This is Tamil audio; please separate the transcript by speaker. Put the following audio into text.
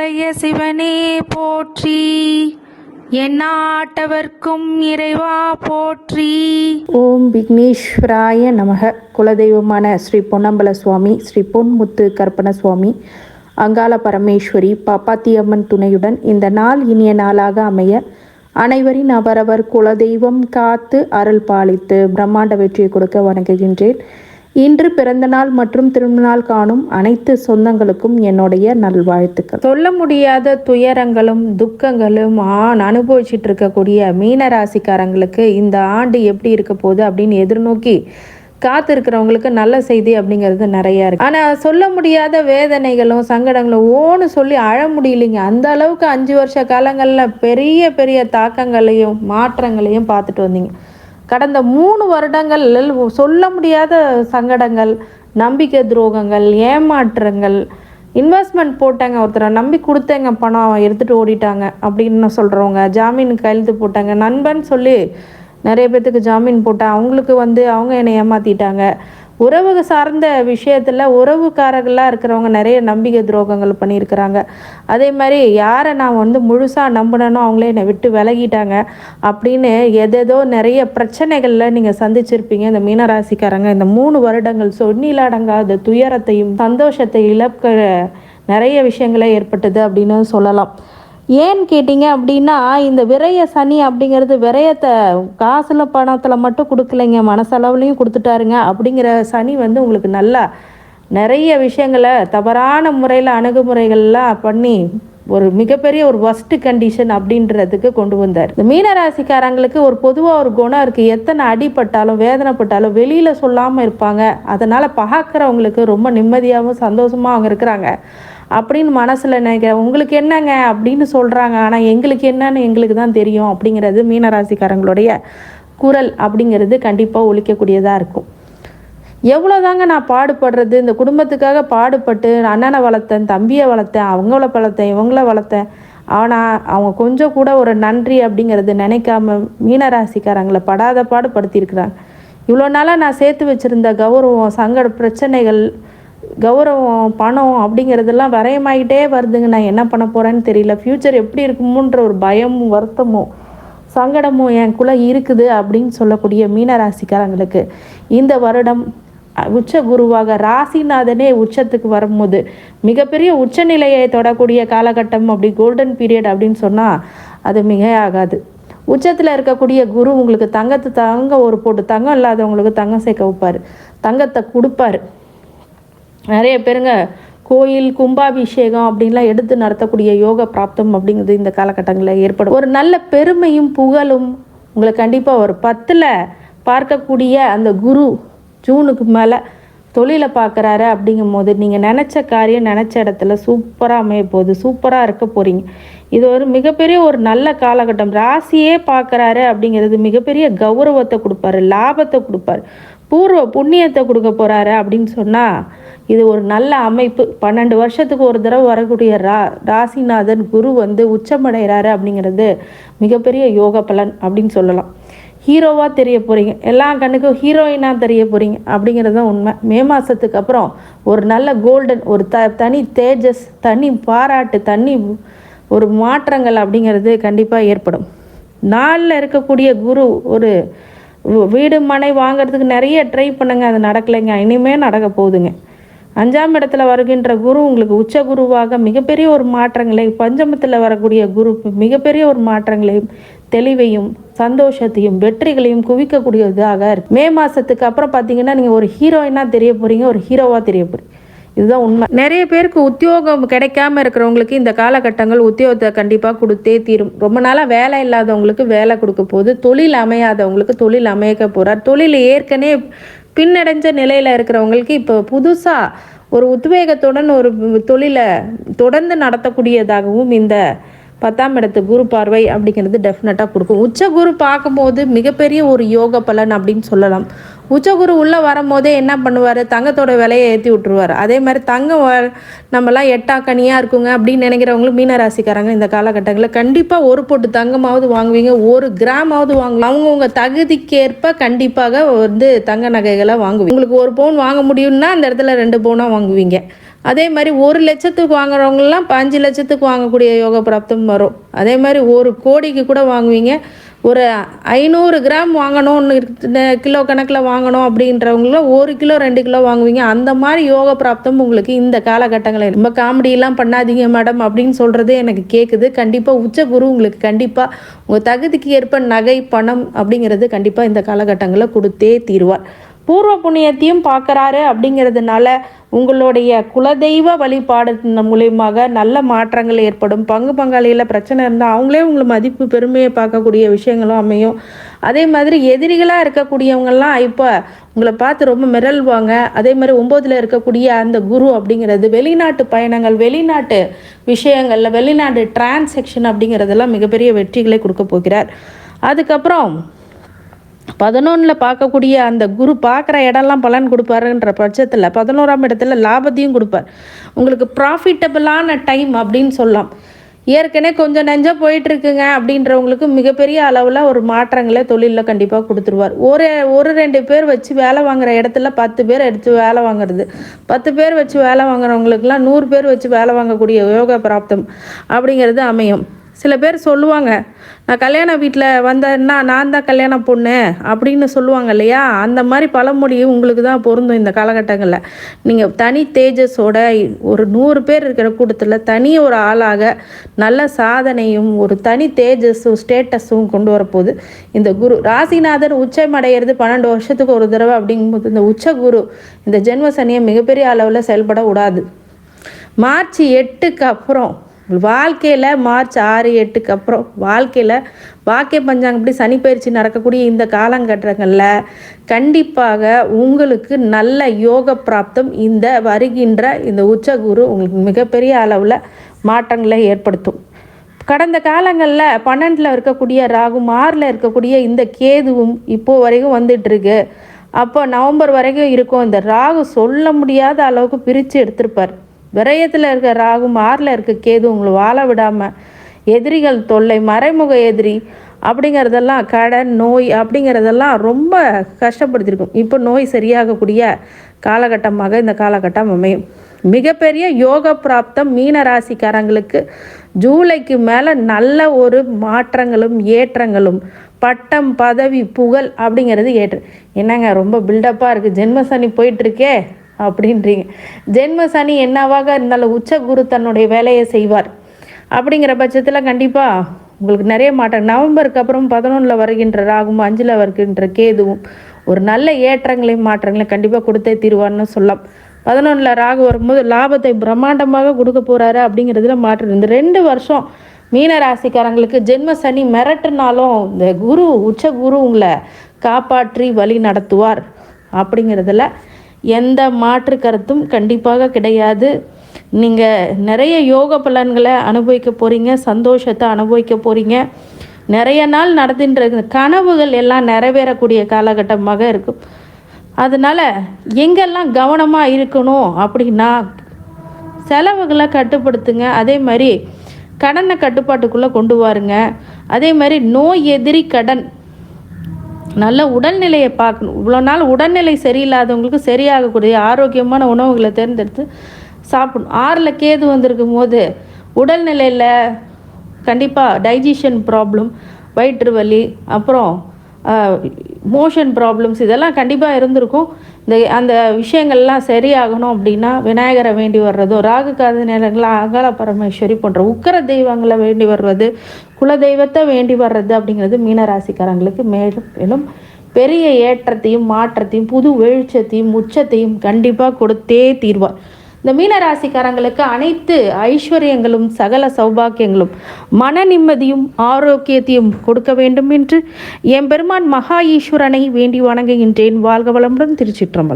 Speaker 1: உடைய சிவனே போற்றி, எந்நாட்டவர்க்கும் இறைவா போற்றி.
Speaker 2: ஓம் விக்னேஸ்வராய நமக. குலதெய்வமான ஸ்ரீ பொன்னம்பல சுவாமி, ஸ்ரீ பொன்முத்து கற்பன சுவாமி, அங்காள பரமேஸ்வரி, பாப்பாத்தியம்மன் துணையுடன் இந்த நாள் இனிய நாளாக அமைய அனைவரின் அவரவர் குலதெய்வம் காத்து அருள் பாலித்து பிரம்மாண்ட வெற்றியை கொடுக்க வணங்குகின்றேன். இன்று பிறந்த நாள் மற்றும் திருநாள் காணும் அனைத்து சொந்தங்களுக்கும் என்னுடைய நல்வாழ்த்துக்கள். சொல்ல முடியாத துயரங்களும் துக்கங்களும் அனுபவிச்சுட்டு இருக்கக்கூடிய மீனராசிக்காரங்களுக்கு இந்த ஆண்டு எப்படி இருக்க போகுது அப்படின்னு எதிர்நோக்கி காத்திருக்கிறவங்களுக்கு நல்ல செய்தி அப்படிங்கிறது நிறையா இருக்குது. ஆனால் சொல்ல முடியாத வேதனைகளும் சங்கடங்களும் ஓன்னு சொல்லி அழ முடியலைங்க. அந்த அளவுக்கு 5 வருஷ காலங்களில் பெரிய பெரிய தாக்கங்களையும் மாற்றங்களையும் பார்த்துட்டு வந்தீங்க. கடந்த 3 வருடங்கள் சொல்ல முடியாத சங்கடங்கள், நம்பிக்கை துரோகங்கள், ஏமாற்றங்கள், இன்வெஸ்ட்மெண்ட் போட்டாங்க, ஒருத்தரை நம்பி கொடுத்தேங்க, பணம் எடுத்துகிட்டு ஓடிட்டாங்க அப்படின்னு சொல்கிறவங்க, ஜாமீன் கையெழுத்து போட்டாங்க, நண்பன் சொல்லி நிறைய பேர்த்துக்கு ஜாமீன் போட்டால் அவங்களுக்கு அவங்க என்னை ஏமாற்றிட்டாங்க. உறவு சார்ந்த விஷயத்தில் உறவுக்காரர்களாக இருக்கிறவங்க நிறைய நம்பிக்கை துரோகங்கள் பண்ணியிருக்கிறாங்க. அதே மாதிரி யாரை நான் முழுசாக நம்பினனோ அவங்களே என்னை விட்டு விலகிட்டாங்க அப்படின்னு எதேதோ நிறைய பிரச்சனைகளில் நீங்கள் சந்திச்சிருப்பீங்க. இந்த மீனராசிக்காரங்க இந்த 3 வருடங்கள் சொன்னிலடங்காத துயரத்தையும் சந்தோஷத்தை இழக்க நிறைய விஷயங்களே ஏற்பட்டது அப்படின்னு சொல்லலாம். ஏன்னு கேட்டிங்க அப்படின்னா, இந்த விரய சனி அப்படிங்கிறது விரயத்தை காசில் பணத்தில் மட்டும் கொடுக்கலைங்க, மனசளவுலையும் கொடுத்துட்டாருங்க. அப்படிங்கிற சனி உங்களுக்கு நல்லா நிறைய விஷயங்களை தவறான முறையில் அணுகுமுறைகள்லாம் பண்ணி ஒரு மிகப்பெரிய ஒரு வஸ்ட் கண்டிஷன் அப்படின்றதுக்கு கொண்டு வந்தார். இந்த மீனராசிக்காரங்களுக்கு பொதுவாக ஒரு குணம் இருக்குது. எத்தனை அடிப்பட்டாலும் வேதனைப்பட்டாலும் வெளியில் சொல்லாமல் இருப்பாங்க. அதனால் பார்க்குறவங்களுக்கு ரொம்ப நிம்மதியாகவும் சந்தோஷமாக அவங்க இருக்கிறாங்க அப்படின்னு மனசில் நினைக்கிறேன். உங்களுக்கு என்னங்க அப்படின்னு சொல்கிறாங்க, ஆனால் எங்களுக்கு என்னன்னு எங்களுக்கு தான் தெரியும் அப்படிங்கிறது மீனராசிக்காரங்களுடைய குரல் அப்படிங்கிறது கண்டிப்பாக ஒழிக்கக்கூடியதாக இருக்கும். எவ்வளோதாங்க நான் பாடுபடுறது, இந்த குடும்பத்துக்காக பாடுபட்டு அண்ணனை வளர்த்தேன், தம்பியை வளர்த்தேன், அவங்கள வளர்த்தேன், இவங்கள வளர்த்தேன், ஆனால் அவங்க கொஞ்சம் கூட ஒரு நன்றி அப்படிங்கிறது நினைக்காம மீனராசிக்காரங்களை படாத பாடுபடுத்தியிருக்கிறாங்க. இவ்வளோ நாளாக நான் சேர்த்து வச்சுருந்த கௌரவம், சங்கட பிரச்சனைகள், கௌரவம், பணம் அப்படிங்கிறதெல்லாம் வரையமாயிட்டே வருதுங்க. நான் என்ன பண்ண போகிறேன்னு தெரியல, ஃப்யூச்சர் எப்படி இருக்குமோன்ற ஒரு பயமும் வருத்தமும் சங்கடமும் எனக்குள்ளே இருக்குது அப்படின்னு சொல்லக்கூடிய மீனராசிக்காரங்களுக்கு இந்த வருடம் உச்ச குருவாக ராசிநாதனே உச்சத்துக்கு வரும்போது மிகப்பெரிய உச்சநிலையை தொடக்கூடிய காலகட்டம், அப்படி கோல்டன் பீரியட் அப்படின்னு சொன்னால் அது மிகையாகாது. உச்சத்தில் இருக்கக்கூடிய குரு உங்களுக்கு தங்கம் ஒரு போட்டு தங்கம் இல்லாதவங்களுக்கு தங்கம் சேர்க்க வைப்பார், தங்கத்தை கொடுப்பார். நிறைய பேருங்க கோயில் கும்பாபிஷேகம் அப்படின்லாம் எடுத்து நடத்தக்கூடிய யோக பிராப்தம் அப்படிங்கிறது இந்த காலகட்டங்களில் ஏற்படும். ஒரு நல்ல பெருமையும் புகழும் உங்களுக்கு கண்டிப்பாக ஒரு 10ல் பார்க்கக்கூடிய அந்த குரு ஜூனுக்கு மேலே தொழிலை பார்க்குறாரு அப்படிங்கும் போது நீங்கள் நினச்ச காரியம் நினச்ச இடத்துல சூப்பராக அமைய போகுது, சூப்பராக இருக்க போகிறீங்க. இது ஒரு மிகப்பெரிய ஒரு நல்ல காலகட்டம். ராசியே பார்க்குறாரு அப்படிங்கிறது மிகப்பெரிய கௌரவத்தை கொடுப்பாரு, லாபத்தை கொடுப்பாரு, பூர்வ புண்ணியத்தை கொடுக்க போகிறாரு அப்படின்னு சொன்னால் இது ஒரு நல்ல அமைப்பு. 12 வருஷத்துக்கு ஒரு தடவை வரக்கூடிய ராசிநாதன் குரு உச்சமடைகிறாரு அப்படிங்கிறது மிகப்பெரிய யோக பலன் அப்படின்னு சொல்லலாம். ஹீரோவாக தெரிய போகிறீங்க, எல்லா கண்ணுக்கும் ஹீரோயினாக தெரிய போகிறீங்க அப்படிங்கிறது தான் உண்மை. மே மாதத்துக்கு அப்புறம் ஒரு நல்ல கோல்டன், ஒரு தனி தேஜஸ், தனி பாராட்டு, தனி ஒரு மாற்றங்கள் அப்படிங்கிறது கண்டிப்பாக ஏற்படும். நாளில் இருக்கக்கூடிய குரு ஒரு வீடு மனை வாங்கிறதுக்கு நிறைய ட்ரை பண்ணுங்க, அது நடக்கலைங்க, இனிமேல் நடக்க போகுதுங்க. 5ஆம் இடத்துல வருகின்ற குரு உங்களுக்கு உச்ச குருவாக மிகப்பெரிய ஒரு மாற்றங்களை, பஞ்சமத்தில் வரக்கூடிய குரு மிகப்பெரிய ஒரு மாற்றங்களையும் தெளிவையும் சந்தோஷத்தையும் வெற்றிகளையும் குவிக்கக்கூடியதாக இருக்கு. மே மாதத்துக்கு அப்புறம் பார்த்தீங்கன்னா நீங்கள் ஒரு ஹீரோயினாக தெரிய போகிறீங்க, ஒரு ஹீரோவாக தெரிய போகிறீங்க. இதுதான் உண்மை. நிறைய பேருக்கு உத்தியோகம் கிடைக்காம இருக்கிறவங்களுக்கு இந்த காலகட்டங்கள் உத்தியோகத்தை கண்டிப்பாக கொடுத்தே தீரும். ரொம்ப நாளாக வேலை இல்லாதவங்களுக்கு வேலை கொடுக்க போகுது, தொழில் அமையாதவங்களுக்கு தொழில் அமைக்க போகிறார். தொழில் ஏற்கனவே பின்னடைஞ்ச நிலையில் இருக்கிறவங்களுக்கு இப்போ புதுசாக ஒரு உத்வேகத்துடன் ஒரு தொழிலை தொடர்ந்து நடத்தக்கூடியதாகவும் இந்த 10ஆம் இடத்து குரு பார்வை அப்படிங்கிறது டெஃபினட்டாக கொடுக்கும். உச்சகுரு பார்க்கும்போது மிகப்பெரிய ஒரு யோக பலன் அப்படின்னு சொல்லலாம். உச்சகுரு உள்ளே வரும்போதே என்ன பண்ணுவார், தங்கத்தோட விலையை ஏற்றி விட்டுருவார். அதே மாதிரி தங்கம் நம்மலாம் எட்டாக்கனியாக இருக்குங்க அப்படின்னு நினைக்கிறவங்களும் மீனராசிக்காரங்க இந்த காலகட்டங்களில் கண்டிப்பாக ஒரு போட்டு தங்கமாவது வாங்குவீங்க, 1 கிராமாவது வாங்குவீங்க. அவங்கவுங்க தகுதிக்கேற்ப கண்டிப்பாக தங்க நகைகளை வாங்குவீங்க. உங்களுக்கு 1 பவுன் வாங்க முடியும்னா அந்த இடத்துல 2 பவுனாக வாங்குவீங்க. அதே மாதிரி 1,00,000க்கு வாங்குறவங்கலாம் 5 லட்சத்துக்கு வாங்கக்கூடிய யோக பிராப்தம் வரும். அதே மாதிரி 1 கோடிக்கு கூட வாங்குவீங்க. ஒரு 500 கிராம் வாங்கணும்னு கிலோ கணக்கில் வாங்கணும் அப்படின்றவங்களும் 1 கிலோ 2 கிலோ வாங்குவீங்க. அந்த மாதிரி யோக பிராப்தம் உங்களுக்கு இந்த காலகட்டங்களில். ரொம்ப காமெடியெல்லாம் பண்ணாதீங்க மேடம் அப்படின்னு சொல்கிறது எனக்கு கேட்குது. கண்டிப்பாக உச்ச குரு உங்களுக்கு கண்டிப்பாக உங்கள் தகுதிக்கு ஏற்ப நகை பணம் அப்படிங்கிறது கண்டிப்பாக இந்த காலகட்டங்களில் கொடுத்தே தீர்வார். பூர்வ புண்ணியத்தையும் பார்க்குறாரு அப்படிங்கிறதுனால உங்களுடைய குலதெய்வ வழிபாடு மூலியமாக நல்ல மாற்றங்கள் ஏற்படும். பங்கு பங்காளியில் பிரச்சனை இருந்தால் அவங்களே உங்களை மதிப்பு பெருமையை பார்க்கக்கூடிய விஷயங்களும் அமையும். அதே மாதிரி எதிரிகளாக இருக்கக்கூடியவங்கெல்லாம் இப்போ உங்களை பார்த்து ரொம்ப மிரள்வாங்க. அதே மாதிரி 9ல் இருக்கக்கூடிய அந்த குரு அப்படிங்கிறது வெளிநாட்டு பயணங்கள், வெளிநாட்டு விஷயங்களில், வெளிநாட்டு டிரான்சாக்ஷன் அப்படிங்கிறதெல்லாம் மிகப்பெரிய வெற்றிகளை கொடுக்க போகிறார். அதுக்கப்புறம் 11ல் பார்க்கக்கூடிய அந்த குரு பார்க்குற இடம்லாம் பலன் கொடுப்பாருன்ற பட்சத்தில் 11ஆம் இடத்துல லாபத்தையும் கொடுப்பார். உங்களுக்கு ப்ராஃபிட்டபிளான டைம் அப்படின்னு சொல்லலாம். ஏற்கனவே கொஞ்சம் நெஞ்சாக போயிட்டுருக்குங்க அப்படின்றவங்களுக்கு மிகப்பெரிய அளவில் ஒரு மாற்றங்களை தொழிலில் கண்டிப்பாக கொடுத்துருவார். ஒரு 2 பேர் வச்சு வேலை வாங்குகிற இடத்துல 10 பேர் எடுத்து வேலை வாங்குறது, 10 பேர் வச்சு வேலை வாங்குறவங்களுக்குலாம் 100 பேர் வச்சு வேலை வாங்கக்கூடிய யோக பிராப்தம் அப்படிங்கிறது அமையும். சில பேர் சொல்லுவாங்க, நான் கல்யாண வீட்டில் வந்தேன்னா நான் தான் கல்யாண பொண்ணு அப்படின்னு சொல்லுவாங்க இல்லையா? அந்த மாதிரி பழமொழி உங்களுக்கு தான் பொருந்தும் இந்த காலகட்டங்களில். நீங்கள் தனி தேஜஸோட ஒரு 100 பேர் இருக்கிற கூட்டத்தில் தனி ஒரு ஆளாக நல்ல சாதனையும் ஒரு தனி தேஜஸும் ஸ்டேட்டஸும் கொண்டு வரப்போகுது இந்த குரு. ராசிநாதன் உச்சம் அடைகிறது 12 வருஷத்துக்கு ஒரு தடவை அப்படிங்கும்போது இந்த உச்ச குரு இந்த ஜென்ம சனியை மிகப்பெரிய அளவில் செயல்பட விடாது. மார்ச் 8க்கு அப்புறம் வாழ்க்கையில், மார்ச் 6, 8க்கு அப்புறம் வாழ்க்கையில் வாக்கிய பஞ்சாங்கப்படி சனி பயிற்சி நடக்கக்கூடிய இந்த காலகட்டங்களில் கண்டிப்பாக உங்களுக்கு நல்ல யோக பிராப்தம் இந்த வருகின்ற இந்த உச்சகுரு உங்களுக்கு மிகப்பெரிய அளவில் மாற்றங்களை ஏற்படுத்தும். கடந்த காலங்களில் 12ல் இருக்கக்கூடிய ராகும் 6ல் இருக்கக்கூடிய இந்த கேதுவும் இப்போது வரைக்கும் வந்துட்டுருக்கு. அப்போ நவம்பர் வரைக்கும் இருக்கும். இந்த ராகு சொல்ல முடியாத அளவுக்கு பிரித்து எடுத்திருப்பார். விரயத்தில் இருக்க ராகு 6ல் இருக்க கேது உங்களை வாழ விடாமல் எதிரிகள் தொல்லை, மறைமுக எதிரி அப்படிங்கிறதெல்லாம், கடன் நோய் அப்படிங்கிறதெல்லாம் ரொம்ப கஷ்டப்படுத்திருக்கும். இப்போ நோய் சரியாகக்கூடிய காலகட்டமாக இந்த காலகட்டம் அமையும். மிகப்பெரிய யோக பிராப்தம் மீன ராசிக்காரங்களுக்கு ஜூலைக்கு மேலே நல்ல ஒரு மாற்றங்களும் ஏற்றங்களும், பட்டம் பதவி புகழ் அப்படிங்கிறது என்னங்க ரொம்ப பில்டப்பாக இருக்குது, ஜென்ம சனி போயிட்டுருக்கே அப்படின்றீங்க. ஜென்ம சனி என்னவாக இருந்தாலும் உச்ச குரு தன்னுடைய வேலையை செய்வார். அப்படிங்கிற பட்சத்தில் கண்டிப்பாக உங்களுக்கு நிறைய மாற்றம். நவம்பருக்கு அப்புறம் 11ல் வருகின்ற ராகும் 5ல் வருகின்ற கேதுவும் ஒரு நல்ல ஏற்றங்களையும் மாற்றங்களையும் கண்டிப்பாக கொடுத்தே தீர்வார்னு சொல்லலாம். 11ல் ராகு வரும்போது லாபத்தை பிரம்மாண்டமாக கொடுக்க போகிறாரு அப்படிங்கிறதுல மாற்றம். இந்த 2 வருஷம் மீன ராசிக்காரங்களுக்கு ஜென்ம சனி மிரட்டுனாலும் இந்த குரு உச்ச குரு உங்களை காப்பாற்றி வழி நடத்துவார் அப்படிங்கிறதுல எந்த மாற்று கருத்தும் கண்டிப்பாக கிடையாது. நீங்கள் நிறைய யோக பலன்களை அனுபவிக்க போகிறீங்க, சந்தோஷத்தை அனுபவிக்க போகிறீங்க. நிறைய நாள் நடந்துன்ற கனவுகள் எல்லாம் நிறைவேறக்கூடிய காலகட்டமாக இருக்கும். அதனால் எங்கெல்லாம் கவனமாக இருக்கணும் அப்படின்னா செலவுகளை கட்டுப்படுத்துங்க. அதே மாதிரி கடனை கட்டுப்பாட்டுக்குள்ளே கொண்டு வாருங்க. அதே மாதிரி நோய் எதிரி கடன், நல்ல உடல்நிலையை பார்க்கணும். இவ்வளோ நாள் உடல்நிலை சரியில்லாதவங்களுக்கு சரியாகக்கூடிய ஆரோக்கியமான உணவுகளை தேர்ந்தெடுத்து சாப்பிடணும். 6ல் கேது வந்திருக்கும் போது உடல்நிலையில் கண்டிப்பாக டைஜஷன் ப்ராப்ளம், வயிற்று வலி, அப்புறம் மோஷன் ப்ராப்ளம்ஸ் இதெல்லாம் கண்டிப்பாக இருந்திருக்கும். அந்த விஷயங்கள்லாம் சரியாகணும் அப்படின்னா விநாயகரை வேண்டி வர்றதோ, ராகு காது நேரங்களில் அகால பரமேஸ்வரி போன்ற உக்கர தெய்வங்களை வேண்டி வர்றது, குலதெய்வத்தை வேண்டி வர்றது அப்படிங்கிறது மீனராசிக்காரங்களுக்கு மேலும் மேலும் பெரிய ஏற்றத்தையும் மாற்றத்தையும் புது வெளிச்சத்தையும் உச்சத்தையும் கண்டிப்பாக கொடுத்தே தீர்வார். இந்த மீனராசிக்காரங்களுக்கு அனைத்து ஐஸ்வர்யங்களும் சகல சௌபாக்கியங்களும் மன நிம்மதியும் ஆரோக்கியத்தையும் கொடுக்க வேண்டும் என்று எம்பெருமான் மகா ஈஸ்வரனை வேண்டி வணங்குகின்றேன். வாழ்க வளமுடன். திருச்சிற்றம்பலம்.